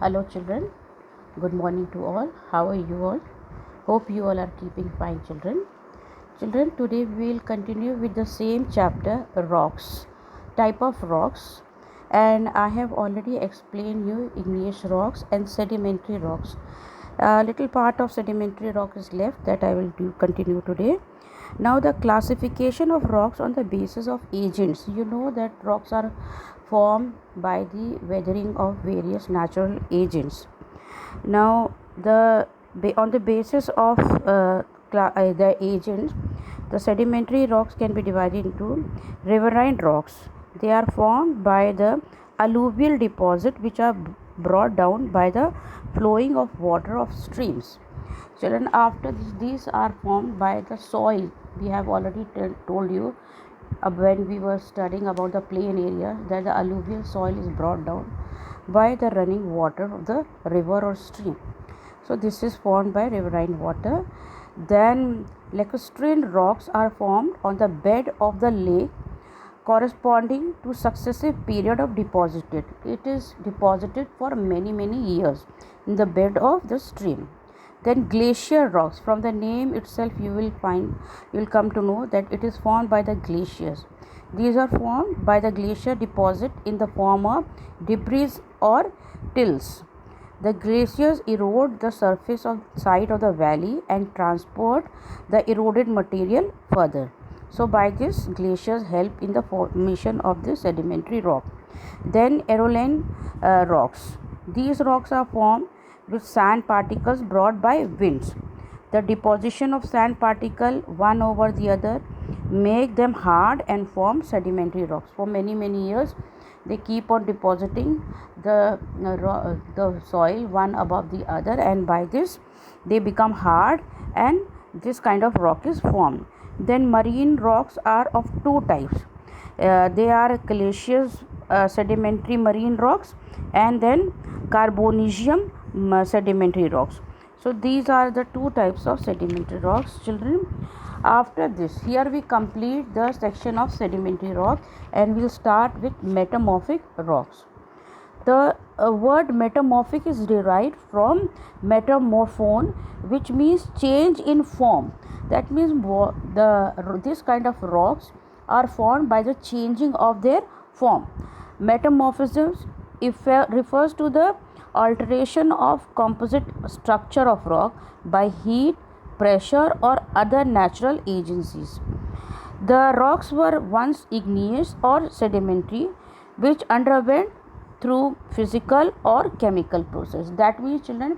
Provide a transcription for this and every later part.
Hello children, good morning to all. How are you all? Hope you all are keeping fine children. Children, today we will continue with the same chapter, rocks, type of rocks, and I have already explained you igneous rocks and sedimentary rocks. A little part of sedimentary rock is left that I will continue today. Now the classification of rocks on the basis of agents. You know that rocks are formed by the weathering of various natural agents. Now on the basis of the agents, the sedimentary rocks can be divided into riverine rocks. They are formed by the alluvial deposit which are brought down by the flowing of water of streams. Children, after these are formed by the soil. We have already told you when we were studying about the plain area that the alluvial soil is brought down by the running water of the river or stream. So this is formed by riverine water. Then lacustrine rocks are formed on the bed of the lake corresponding to successive period of deposited. It is deposited for many years in the bed of the stream. Then glacier rocks, from the name itself you will come to know that it is formed by the glaciers. These are formed by the glacier deposit in the form of debris or tills. The glaciers erode the surface of side of the valley and transport the eroded material further. So by this, glaciers help in the formation of the sedimentary rock. Then aeroline rocks. These rocks are formed with sand particles brought by winds. The deposition of sand particle one over the other make them hard and form sedimentary rocks. For many years, they keep on depositing the soil one above the other, and by this they become hard, and this kind of rock is formed. Then marine rocks are of two types. They are calcareous sedimentary marine rocks, and then carbonisium sedimentary rocks. So these are the two types of sedimentary rocks, children. After this, here we complete the section of sedimentary rock, and we'll start with metamorphic rocks. The word metamorphic is derived from metamorphone, which means change in form. That means this kind of rocks are formed by the changing of their form. Metamorphism refers to the alteration of composite structure of rock by heat, pressure, or other natural agencies. The rocks were once igneous or sedimentary, which underwent through physical or chemical process. That means, children,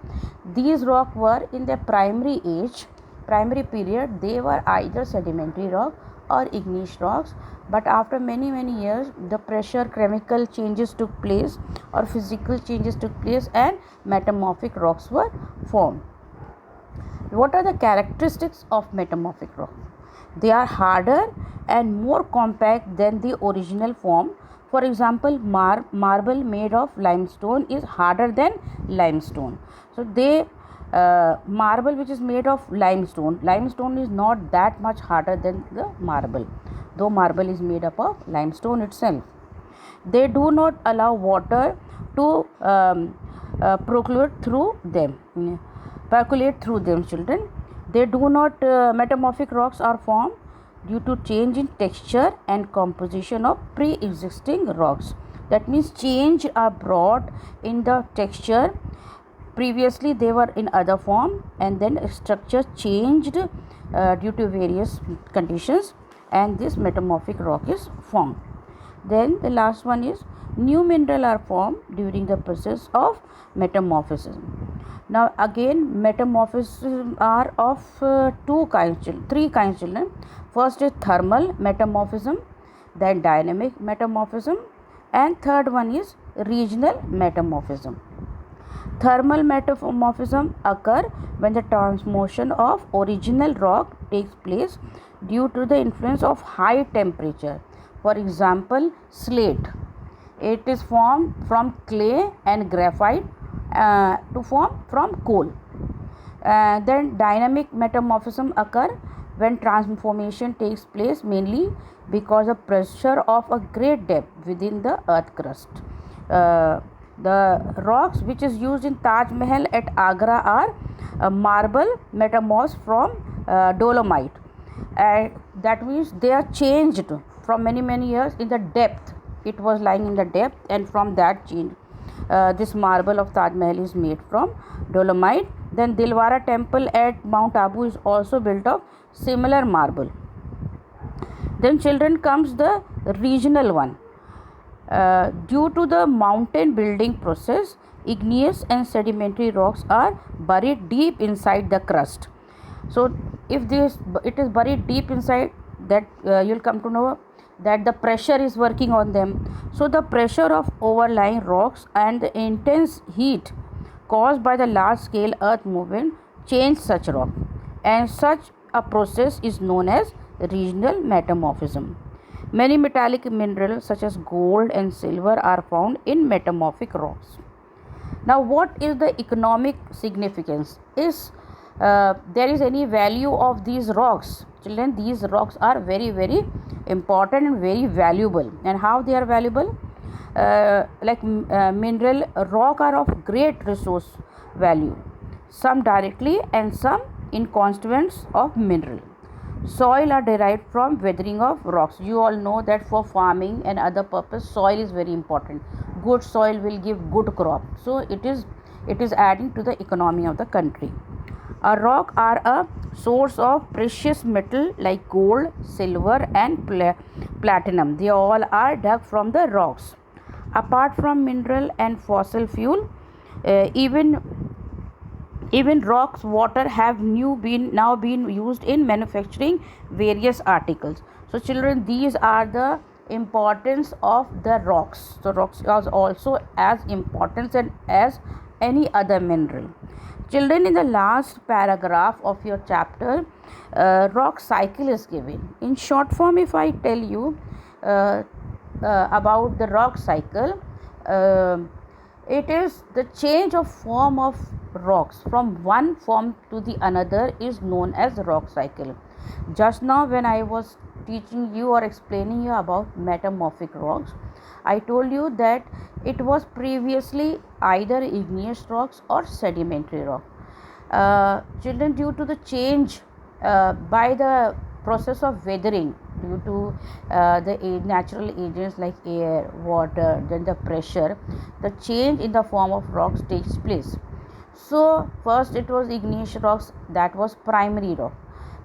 these rocks were in their primary period, they were either sedimentary rock or igneous rocks, but after many years, the pressure, chemical changes took place or physical changes took place, and metamorphic rocks were formed. What are the characteristics of metamorphic rock? They are harder and more compact than the original form. For example, marble made of limestone is harder than limestone. So marble which is made of limestone is not that much harder than the marble, though marble is made up of limestone itself. They do not allow water to percolate through them, children. They do not metamorphic rocks are formed due to change in texture and composition of pre-existing rocks. That means change are brought in the texture. Previously they were in other form, and then structure changed due to various conditions, and this metamorphic rock is formed. Then the last one is new mineral are formed during the process of metamorphism. Now again, metamorphism are of three kinds, children. First is thermal metamorphism, then dynamic metamorphism, and third one is regional metamorphism. Thermal metamorphism occur when the transmutation of original rock takes place due to the influence of high temperature. For example, slate. It is formed from clay and graphite to form from coal. Then dynamic metamorphism occur when transformation takes place mainly because of pressure of a great depth within the earth crust. The rocks which is used in Taj Mahal at Agra are marble metamorphosed from dolomite. And that means they are changed from many years in the depth. It was lying in the depth, and from that change, this marble of Taj Mahal is made from dolomite. Then Dilwara temple at Mount Abu is also built of similar marble. Then children comes the regional one. Due to the mountain building process, igneous and sedimentary rocks are buried deep inside the crust. So if it is buried deep inside, that you'll come to know that the pressure is working on them. So the pressure of overlying rocks and the intense heat caused by the large scale earth movement change such rock, and such a process is known as regional metamorphism. Many metallic minerals such as gold and silver are found in metamorphic rocks. Now, what is the economic significance? Is there is any value of these rocks? Children, these rocks are very important and very valuable. And how they are valuable? Mineral rock are of great resource value, some directly and some in constituents of mineral. Soil are derived from weathering of rocks. You all know that for farming and other purpose, soil is very important. Good soil will give good crop. So it is adding to the economy of the country. A rock are a source of precious metal like gold, silver, and platinum. They all are dug from the rocks. Apart from mineral and fossil fuel, even rocks water have now been used in manufacturing various articles. So children, these are the importance of the rocks. So rocks are also as important and as any other mineral. Children, in the last paragraph of your chapter, rock cycle is given. In short form, if I tell you about the rock cycle, it is the change of form of rocks from one form to the another is known as rock cycle. Just now when I was teaching you or explaining you about metamorphic rocks, I told you that it was previously either igneous rocks or sedimentary rock. Children, due to the change by the process of weathering, due to the natural agents like air, water, then the pressure, the change in the form of rocks takes place. So first it was igneous rocks, that was primary rock.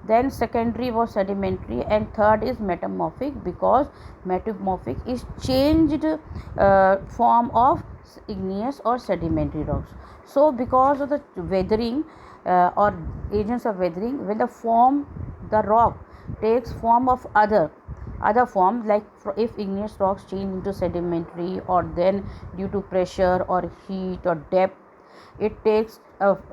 Then secondary was sedimentary, and third is metamorphic, because metamorphic is changed form of igneous or sedimentary rocks. So because of the weathering or agents of weathering, when the rock takes form of other forms, like if igneous rocks change into sedimentary, or then due to pressure or heat or depth it takes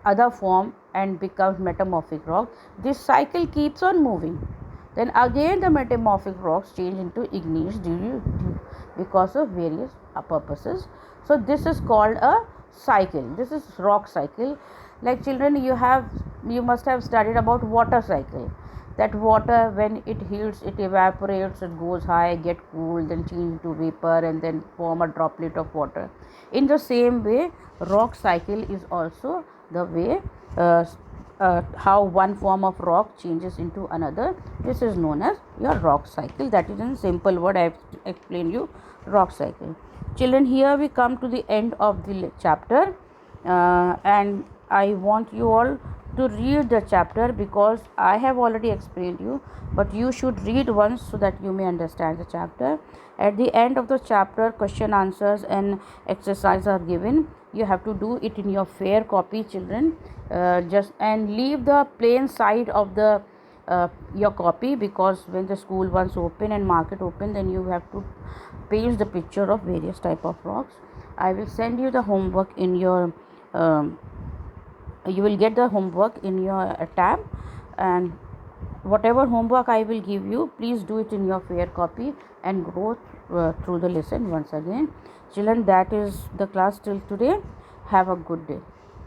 other form and becomes metamorphic rock. This cycle keeps on moving. Then again the metamorphic rocks change into igneous because of various purposes. So this is called a cycle. This is rock cycle. Like children, you must have studied about water cycle. That water, when it heats, it evaporates, it goes high, get cool, then change into vapor, and then form a droplet of water. In the same way, rock cycle is also the way how one form of rock changes into another. This is known as your rock cycle. That is in simple word I have explained you, rock cycle. Children, here we come to the end of the chapter, and I want you all to read the chapter, because I have already explained you, but you should read once so that you may understand the chapter. At the end of the chapter, question answers and exercise are given. You have to do it in your fair copy, children. Just and leave the plain side of the your copy, because when the school once open and market open, then you have to paste the picture of various type of rocks. I will send you the homework in your you will get the homework in your tab, and whatever homework I will give you, please do it in your fair copy and go through the lesson once again. Children, that is the class till today. Have a good day.